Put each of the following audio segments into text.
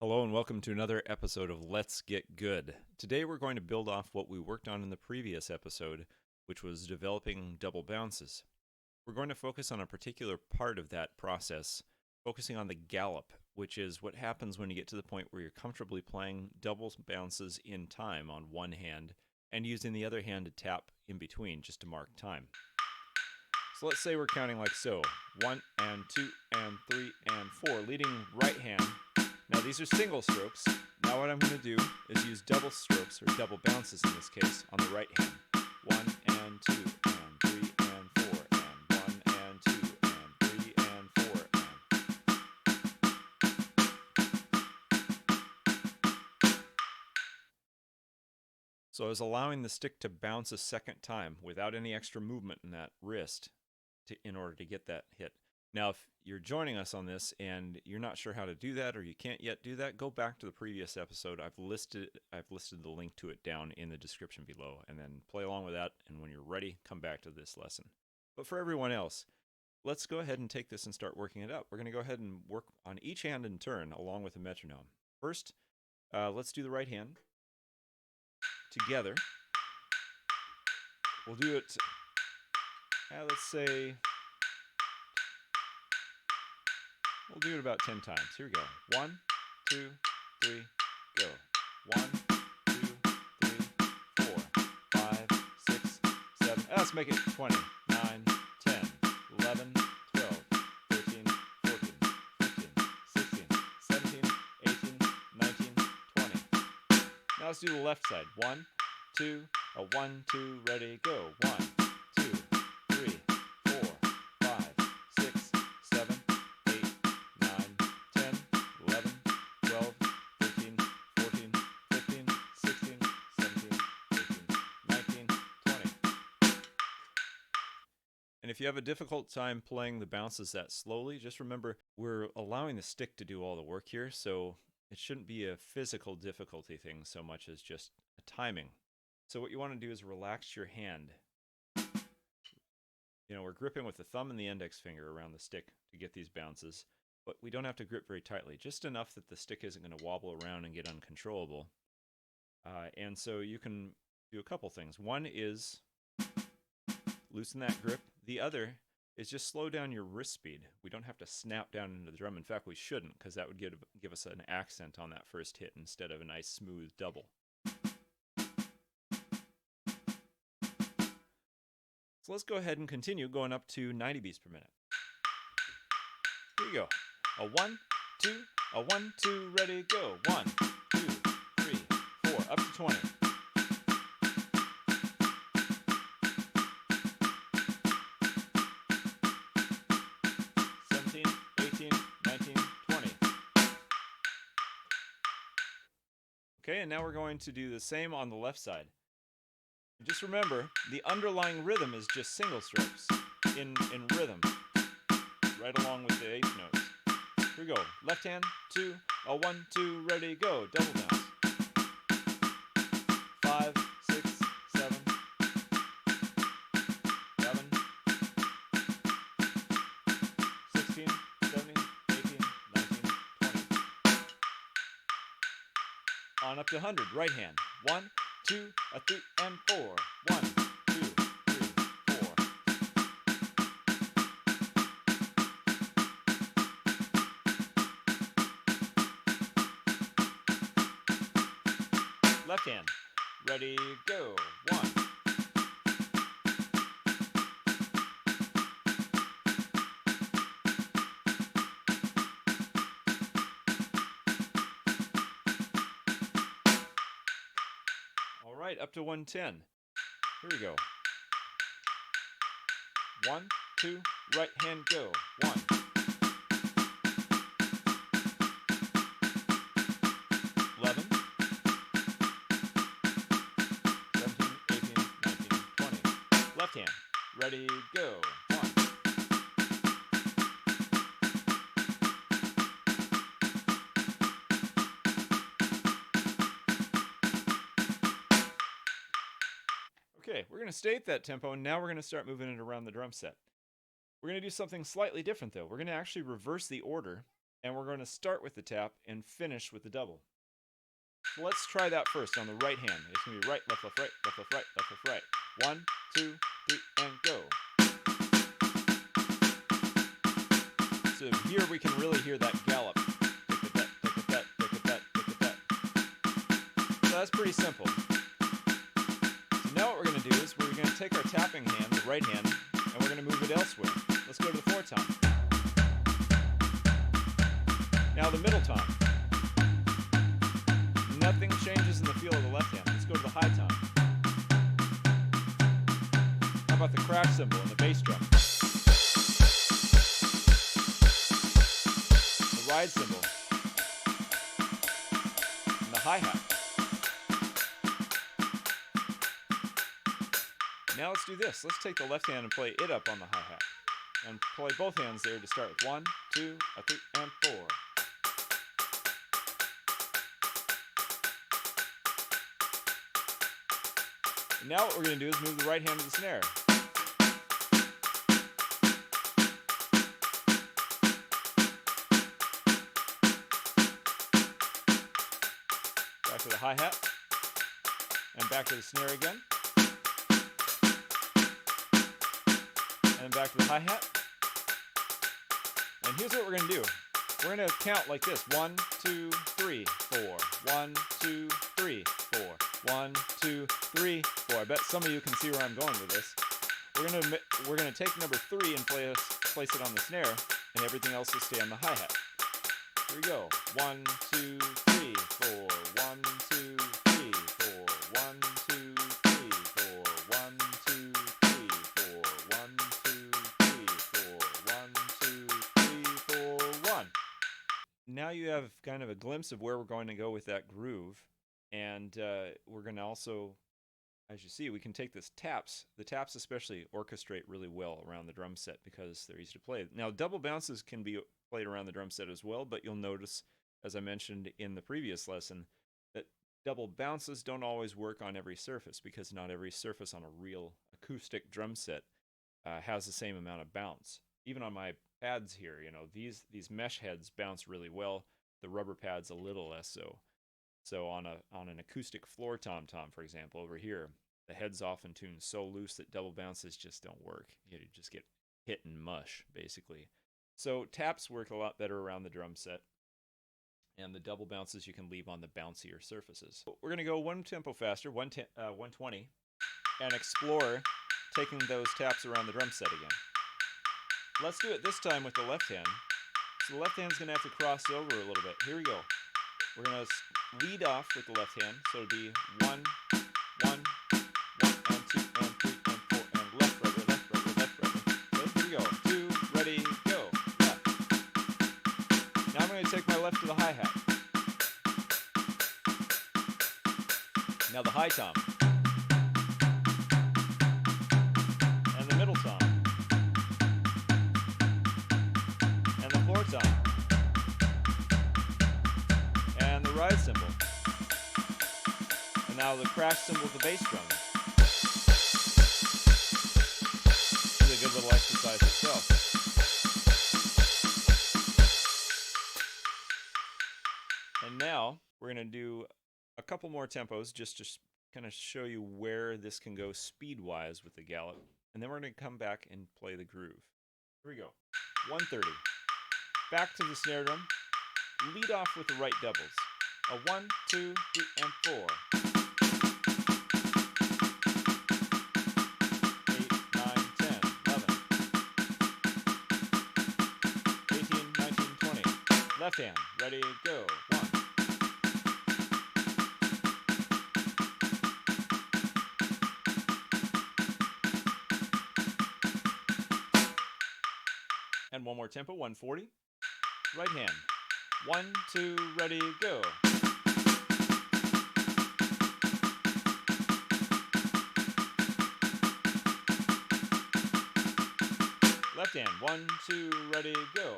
Hello and welcome to another episode of Let's Get Good. Today we're going to build off what we worked on in the previous episode, which was developing double bounces. We're going to focus on a particular part of that process, focusing on the gallop, which is what happens when you get to the point where you're comfortably playing double bounces in time on one hand and using the other hand to tap in between just to mark time. So let's say we're counting like so. 1 and 2 and 3 and 4, leading right hand. Now these are single strokes. Now what I'm going to do is use double strokes, or double bounces in this case, on the right hand. 1 and 2 and 3 and 4 and 1 and 2 and 3 and 4 and... So I was allowing the stick to bounce a second time without any extra movement in that wrist in order to get that hit. Now, if you're joining us on this and you're not sure how to do that or you can't yet do that, go back to the previous episode. I've listed the link to it down in the description below, and then play along with that, and when you're ready, come back to this lesson. But for everyone else, let's go ahead and take this and start working it out. We're going to go ahead and work on each hand in turn along with the metronome. First, let's do the right hand together. We'll do it, let's say... We'll do it about 10 times. Here we go. 1, 2, 3, go. 1, 2, 3, 4, 5, 6, 7. Let's make it 20, 9, 10, 11, 12, 13, 14, 15, 16, 17, 18, 19, 20. Now let's do the left side. 1, 2, 1, 2, ready, go. 1, 2, 3, 4, 5, 6, 7, 8, 9, 10, 11, 12, 13, 14, 15, 16, 17, 18, 19, 20. And if you have a difficult time playing the bounces that slowly, just remember we're allowing the stick to do all the work here, so it shouldn't be a physical difficulty thing so much as just a timing. So what you want to do is relax your hand. We're gripping with the thumb and the index finger around the stick to get these bounces, but we don't have to grip very tightly, just enough that the stick isn't going to wobble around and get uncontrollable. And so you can do a couple things. One is loosen that grip. The other is just slow down your wrist speed. We don't have to snap down into the drum. In fact, we shouldn't, because that would give us an accent on that first hit instead of a nice smooth double. So let's go ahead and continue going up to 90 beats per minute. Here we go. A 1, 2, a 1, 2, ready, go. 1, 2, 3, 4, up to 20. Okay, and now we're going to do the same on the left side. Just remember, the underlying rhythm is just single strokes in rhythm, right along with the eighth notes. Here we go. Left hand, 2, a 1, 2, ready, go. Double bounce. 5, 6, 7, 11, 16, 17, 18, 19, 20. On up to 100. Right hand. 1, 2, a 3, and 4. 1, 2, 3, 4. Left hand. Ready, go. 1. All right, up to 110. Here we go. 1, 2, right hand, go. 1. 11, 17, 18, 19, 20. Left hand. Ready, go. 1. Okay, we're going to stay at that tempo, and now we're going to start moving it around the drum set. We're going to do something slightly different, though. We're going to actually reverse the order And we're going to start with the tap and finish with the double. So let's try that first on the right hand. It's going to be right, left, left, right, left, left, right, left, left, right. 1, 2, 3, and go. So here we can really hear that gallop. So that's pretty simple. So now what we're going to do is we're going to take our tapping hand, the right hand, and we're going to move it elsewhere. Let's go to the 4 tom. Now the middle tom. Nothing changes in the feel of the left hand. Let's go to the high tom. How about the crash cymbal and the bass drum? The ride cymbal. And the hi-hat. Now let's do this. Let's take the left hand and play it up on the hi-hat. And play both hands there to start with 1, 2, 3, and 4. And now what we're going to do is move the right hand to the snare. Back to the hi-hat. And back to the snare again. And back to the hi-hat. And here's what we're going to do. We're going to count like this. 1, 2, 3, 4. 1, 2, 3, 4. 1, 2, 3, 4. I bet some of you can see where I'm going with this. We're gonna take number 3 and place it on the snare, and everything else will stay on the hi-hat. Here we go. 1, 2, 3, 4. 1, 2, 3, 4. 1, 2, 3, 4. 1, 2, 3, 4. 1, 2, 3, 4. 1, 2, 3, 4. 1. Now you have kind of a glimpse of where we're going to go with that groove. And we're going to also, as you see, we can take this taps. The taps especially orchestrate really well around the drum set because they're easy to play. Now, double bounces can be played around the drum set as well, but you'll notice, as I mentioned in the previous lesson, that double bounces don't always work on every surface because not every surface on a real acoustic drum set has the same amount of bounce. Even on my pads here, you know, these mesh heads bounce really well. The rubber pads a little less so. So on an acoustic floor tom-tom, for example, over here, the head's often tuned so loose that double bounces just don't work. You just get hit and mush, basically. So taps work a lot better around the drum set, and the double bounces you can leave on the bouncier surfaces. We're going to go one tempo faster, 120, and explore taking those taps around the drum set again. Let's do it this time with the left hand. So the left hand's going to have to cross over a little bit. Here we go. We're going to lead off with the left hand, so it'll be 1, 1, 1, and 2, and 3, and 4, and left, right, right, left, right, right, left, right, right. Okay, here we go. 2, ready, go. Left. Now I'm going to take my left to the hi-hat. Now the high tom. And the middle tom. And the floor tom. And the ride cymbal. And now the crash cymbal with the bass drum. This is a good little exercise itself. And now we're going to do a couple more tempos just to kind of show you where this can go speed-wise with the gallop. And then we're going to come back and play the groove. Here we go. 130. Back to the snare drum. Lead off with the right doubles. A 1, 2, 3, and 4. 8, 9, 10, 11. 18, 19, 20. Left hand, ready, go. 1. And one more tempo, 140. Right hand. 1, 2, ready, go. Left hand. 1, 2, ready, go.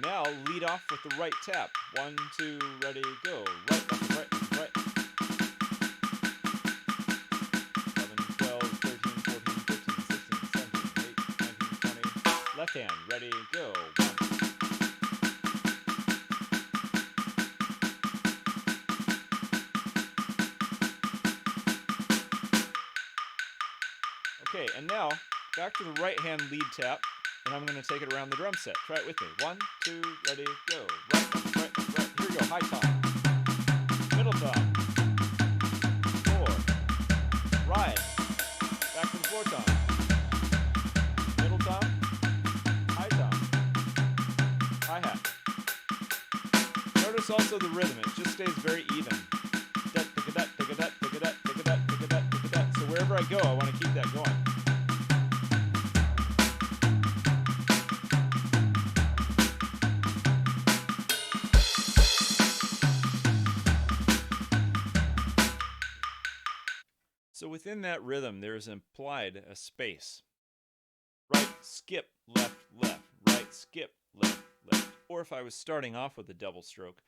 Now lead off with the right tap. 1, 2, ready, go. Right, left, right, left, right. Left hand, ready, go. 1. Okay, and now back to the right hand lead tap, and I'm going to take it around the drum set. Try it with me. 1, 2, ready, go. Right, left, right, left, right. Here we go. High tom. Middle tom. 4. Ride. Back to the floor tom. Middle tom. High tom. Hi-hat. Notice also the rhythm. It just stays very even. So wherever I go, I want to keep that going. So within that rhythm, there is implied a space. Right, skip, left, left, right, skip, left, left. Or if I was starting off with a double stroke,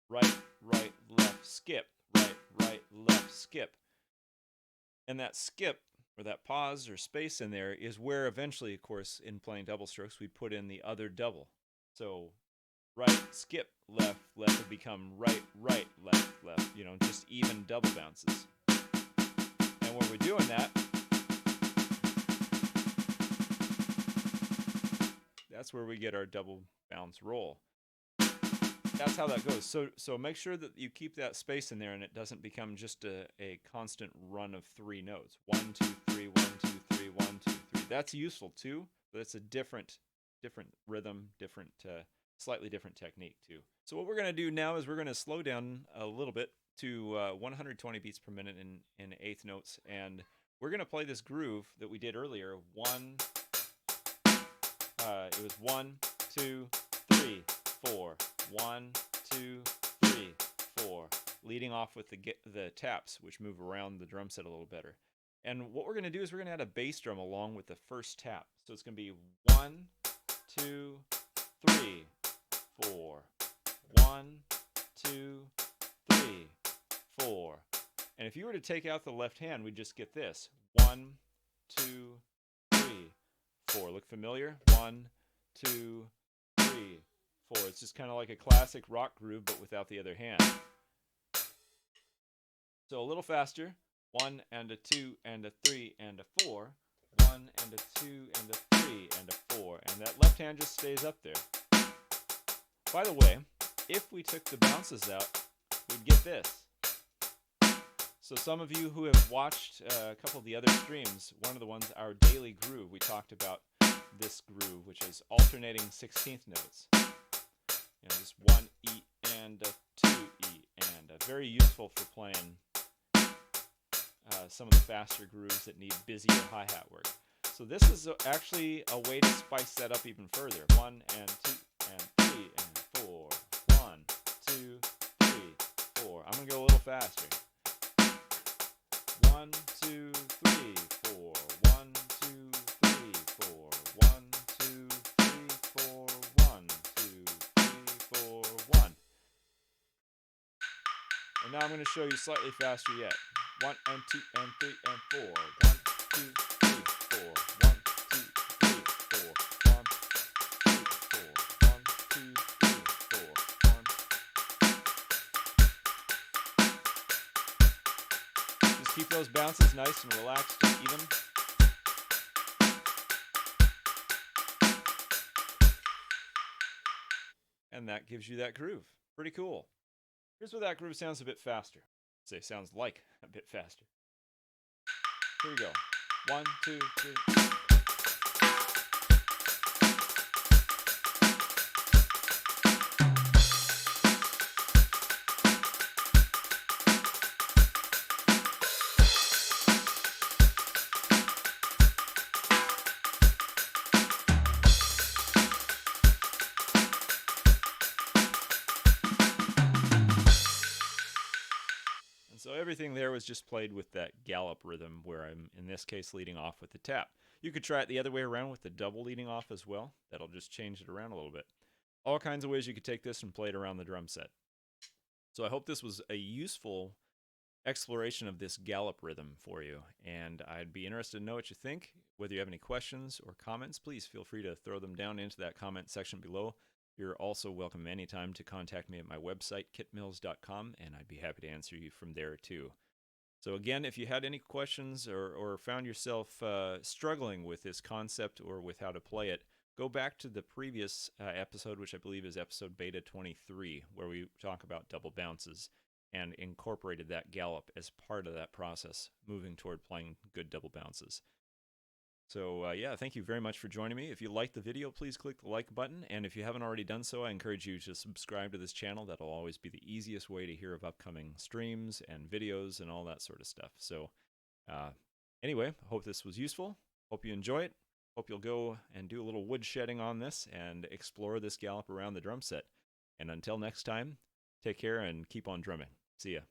right, right, left, skip, right, right, left, skip. And that skip, or that pause or space in there, is where eventually, of course, in playing double strokes, we put in the other double. So right, skip, left, left would become right, right, left, left, just even double bounces. And when we're doing that, that's where we get our double bounce roll. That's how that goes. So make sure that you keep that space in there and it doesn't become just a constant run of 3 notes. 1, 2, 3, 1, 2, 3, 1, 2, 3. That's useful too, but it's a different rhythm, slightly different technique too. So what we're going to do now is we're going to slow down a little bit to 120 beats per minute in eighth notes, and we're going to play this groove that we did earlier. It was 1, 2, 3, 4. 1, 2, 3, 4. Leading off with the taps, which move around the drum set a little better. And what we're going to do is we're going to add a bass drum along with the first tap. So it's going to be 1, 2, 3, 4. 1, 2, 3, 4. And if you were to take out the left hand, we'd just get this. 1, 2, 3, 4. Look familiar? 1, 2, 3, 4. It's just kind of like a classic rock groove, but without the other hand. So a little faster. 1 and a 2 and a 3 and a 4. 1 and a 2 and a 3 and a 4. And that left hand just stays up there. By the way, if we took the bounces out, we'd get this. So some of you who have watched a couple of the other streams, one of the ones, our daily groove, we talked about this groove, which is alternating 16th notes. Just 1 E and a 2 E and very useful for playing some of the faster grooves that need busier hi-hat work. So this is actually a way to spice that up even further. 1 and 2 and 3 and 4. 1, 2, 3, 4. I'm going to go a little faster. 1, 2, 3, 4. 1, 2, 3, 4. 1, 2, 3, 4. 1, 2, 3, 4, 1. And now I'm going to show you slightly faster yet. 1 and 2 and 3 and 4. 1, 2, 3, 4. 1, 2, 3, 4. 1, 2, 4. 1, 2, 3, 4. 1. Just keep those bounces nice and relaxed and even. And that gives you that groove. Pretty cool. Here's where that groove sounds a bit faster. Say sounds like a bit faster. Here we go. 1, 2, 3. So everything there was just played with that gallop rhythm where I'm, in this case, leading off with the tap. You could try it the other way around with the double leading off as well. That'll just change it around a little bit. All kinds of ways you could take this and play it around the drum set. So I hope this was a useful exploration of this gallop rhythm for you, and I'd be interested to know what you think. Whether you have any questions or comments, please feel free to throw them down into that comment section below. You're also welcome anytime to contact me at my website, kitmills.com, and I'd be happy to answer you from there too. So again, if you had any questions or found yourself struggling with this concept or with how to play it, go back to the previous episode, which I believe is episode Beta23, where we talk about double bounces and incorporated that gallop as part of that process, moving toward playing good double bounces. So yeah, thank you very much for joining me. If you liked the video, please click the like button. And if you haven't already done so, I encourage you to subscribe to this channel. That'll always be the easiest way to hear of upcoming streams and videos and all that sort of stuff. So anyway, I hope this was useful. Hope you enjoy it. Hope you'll go and do a little wood shedding on this and explore this gallop around the drum set. And until next time, take care and keep on drumming. See ya.